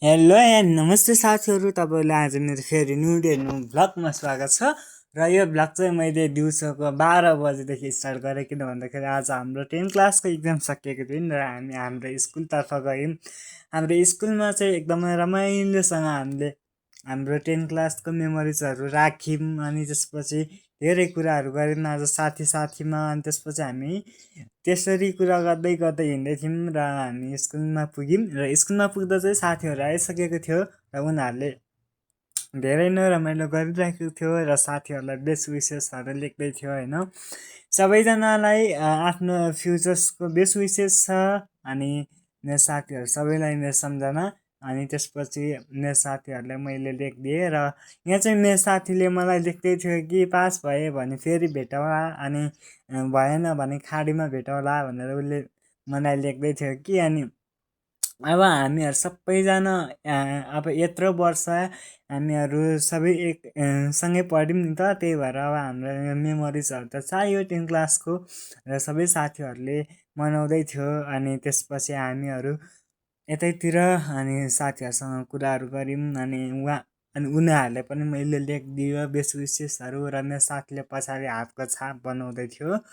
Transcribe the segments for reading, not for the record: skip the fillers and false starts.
Hello and नमस्ते साथीहरू, तपाईँलाई आज मेरो फेरि न्यु डे न्यु भ्लगमा स्वागत छ। र यो भ्लग चाहिँ मैले दिउँसोको 12 बजेदेखि स्टार्ट गरेँ, किन भन्दाखेरि आज हाम्रो 10 क्लासको इक्जाम सकिएको दिन र हामी हाम्रो स्कुलतर्फ गयौँ। हाम्रो स्कुलमा चाहिँ एकदमै रमाइलोसँग हामीले हाम्रो 10 क्लासको मेमोरिजहरू राख्यौँ। अनि त्यसपछि धेरै कुराहरू गऱ्यौँ आज साथी साथीमा। अनि त्यसपछि हामी त्यसरी कुरा गर्दै गर्दै हिँड्दै थियौँ र हामी स्कुलमा पुग्यौँ। र स्कुलमा पुग्दा चाहिँ साथीहरू आइसकेको थियो र उनीहरूले धेरै नै रमाइलो गरिरहेको थियो र साथीहरूलाई बेस्ट विसेसहरू लेख्दै थियो होइन। सबैजनालाई आफ्नो फ्युचर्सको बेस्ट विसेस छ। अनि मेरो साथीहरू सबैलाई मेरो सम्झना। अनि त्यसपछि मेरो साथीहरूलाई मैले लेखिदिएँ र यहाँ चाहिँ मेरो साथीले मलाई लेख्दै थियो कि पास भएँ भने फेरि भेटौँला, अनि भएन भने खाडीमा भेटौँला भनेर उसले मलाई लेख्दै थियो कि। अनि अब हामीहरू सबैजना अब यत्रो वर्ष हामीहरू सबै सँगै पढ्यौँ नि त, त्यही भएर अब हाम्रो मेमोरिजहरू त चाहियो 10 क्लासको। र सबै साथीहरूले मनाउँदै थियो। अनि त्यसपछि हामीहरू यतैतिर अनि साथीहरूसँग कुराहरू गऱ्यौँ। अनि उनीहरूलाई पनि मैले लेखिदियो बेस्ट विसेसहरू। र मेरो साथीले पछाडि हातको छाप बनाउँदै थियो।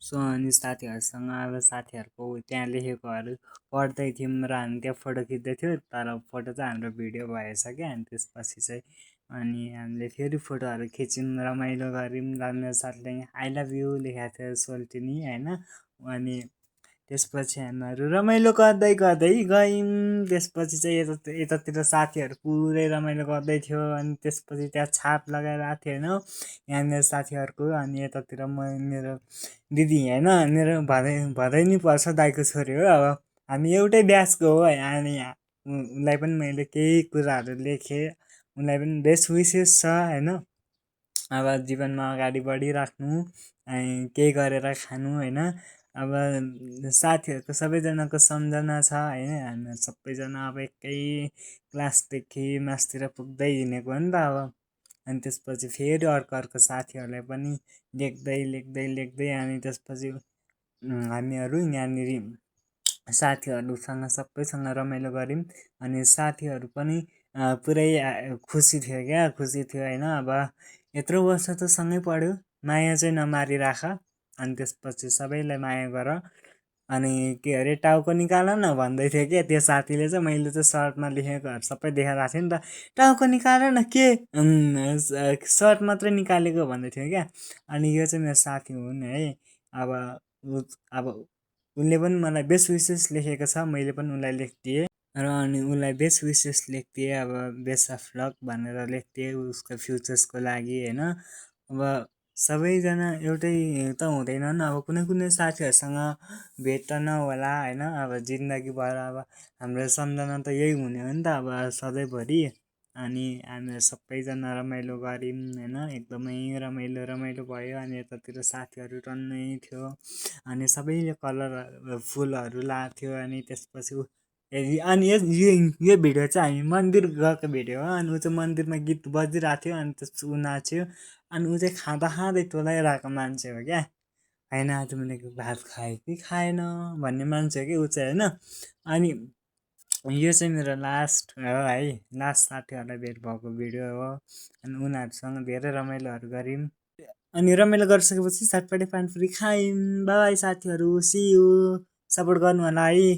सो अनि साथीहरूसँग अब साथीहरूको त्यहाँ लेखेकोहरू पढ्दै थियौँ र हामी त्यहाँ फोटो खिच्दै थियो। तर फोटो चाहिँ हाम्रो भिडियो भएछ क्या। अनि त्यसपछि चाहिँ अनि हामीले फेरि फोटोहरू खिच्यौँ, रमाइलो गऱ्यौँ। र मेरो साथीले आई लभ यु लेखेको थियो सोल्टिनी होइन। अनि त्यसपछि हामीहरू रमाइलो गर्दै गर्दै गयौँ। त्यसपछि चाहिँ यतातिर साथीहरू पुरै रमाइलो गर्दै थियो। अनि त्यसपछि त्यहाँ छाप लगाइरहेको थियो होइन यहाँ मेरो साथीहरूको। अनि यतातिर मेरो दिदी होइन, मेरो भदैनी पर्छ दाइको छोरी हो। अब हामी एउटै ब्याचको हो। अनि उसलाई पनि मैले केही कुराहरू लेखेँ, उनलाई पनि बेस्ट विसेस छ होइन। अब जीवनमा अगाडि बढिराख्नु अनि केही गरेर खानु होइन। अब साथीहरूको सबैजनाको सम्झना छ होइन, हामी सबैजना अब एकै क्लासदेखि मासतिर पुग्दै हिँडेको हो नि त अब। अनि त्यसपछि फेरि अर्को अर्को साथीहरूलाई पनि लेख्दै लेख्दै लेख्दै अनि त्यसपछि हामीहरू यहाँनिर साथीहरूसँग सबैसँग रमाइलो गऱ्यौँ। अनि साथीहरू पनि पुरै खुसी थियो क्या, खुसी थियो होइन। अब यत्रो वर्ष त सँगै पढ्यो, माया चाहिँ नमारिराख, अनि त्यसपछि सबैलाई माया गर, अनि के अरे टाउको निकाल न भन्दै थियो क्या त्यो साथीले चाहिँ। मैले चाहिँ सर्टमा लेखेकोहरू सबै देखाइरहेको थिएँ नि त, टाउको निकाल न के सर्ट मात्रै निकालेको भन्दै थियो क्या। अनि यो चाहिँ मेरो साथी हुन् है। अब अब उसले पनि मलाई बेस्ट विसेस लेखेको छ, मैले पनि उसलाई लेखिदिएँ र अनि उसलाई बेस्ट विसेस लेखिदिएँ, अब बेस्ट अफ लक भनेर लेखिदिएँ उसको फ्युचर्सको लागि होइन। अब सबैजना एउटै त हुँदैनन्, अब कुनै कुनै साथीहरूसँग भेट त नहोला होइन। अब जिन्दगीभर अब हाम्रो सम्झना त यही हुने हो नि त अब सधैँभरि। अनि हामीहरू सबैजना रमाइलो गऱ्यौँ होइन, एकदमै रमाइलो रमाइलो भयो। अनि यतातिर साथीहरू टन्नै थियो, अनि सबैले कलर फुलहरू लाएको थियो। अनि त्यसपछि अनि यो भिडियो चाहिँ हामी मन्दिर गएको भिडियो हो। अनि ऊ चाहिँ मन्दिरमा गीत बजिरहेको थियो, अनि त्यसपछि ऊ नाच्यो। अनि ऊ चाहिँ खाँदा खाँदै टोलाइरहेको मान्छे हो क्या, होइन आज मैले भात खाएँ कि खाएन भन्ने मान्छे हो कि ऊ चाहिँ होइन। अनि यो चाहिँ मेरो लास्ट हो है, लास्ट साथीहरूलाई भेट भएको भिडियो हो। अनि उनीहरूसँग धेरै रमाइलोहरू गऱ्यौँ। अनि रमाइलो गरिसकेपछि चटपटे पानीपुरी खायौँ। बाई साथीहरू, सी यू, सपोर्ट गर्नु होला है।